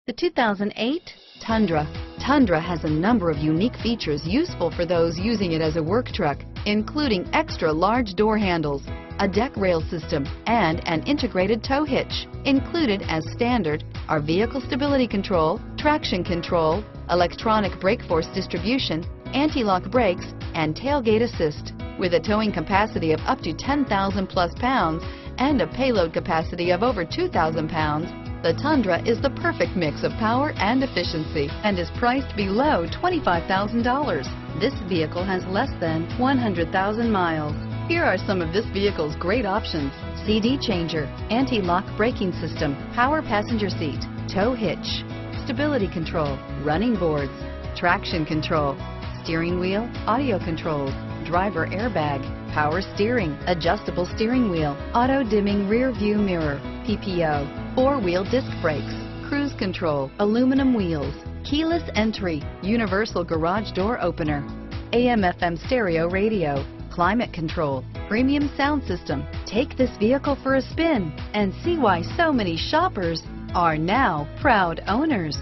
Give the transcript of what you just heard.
The 2008 Tundra. Tundra has a number of unique features useful for those using it as a work truck, including extra large door handles, a deck rail system, and an integrated tow hitch. Included as standard are vehicle stability control, traction control, electronic brake force distribution, anti-lock brakes, and tailgate assist. With a towing capacity of up to 10,000 plus pounds and a payload capacity of over 2,000 pounds, the Tundra is the perfect mix of power and efficiency and is priced below $25,000. This vehicle has less than 100,000 miles. Here are some of this vehicle's great options: CD changer, anti-lock braking system, power passenger seat, tow hitch, stability control, running boards, traction control, steering wheel audio controls, driver airbag, power steering, adjustable steering wheel, auto dimming rear view mirror, PPO, four-wheel disc brakes, cruise control, aluminum wheels, keyless entry, universal garage door opener, AM/FM stereo radio, climate control, premium sound system. Take this vehicle for a spin and see why so many shoppers are now proud owners.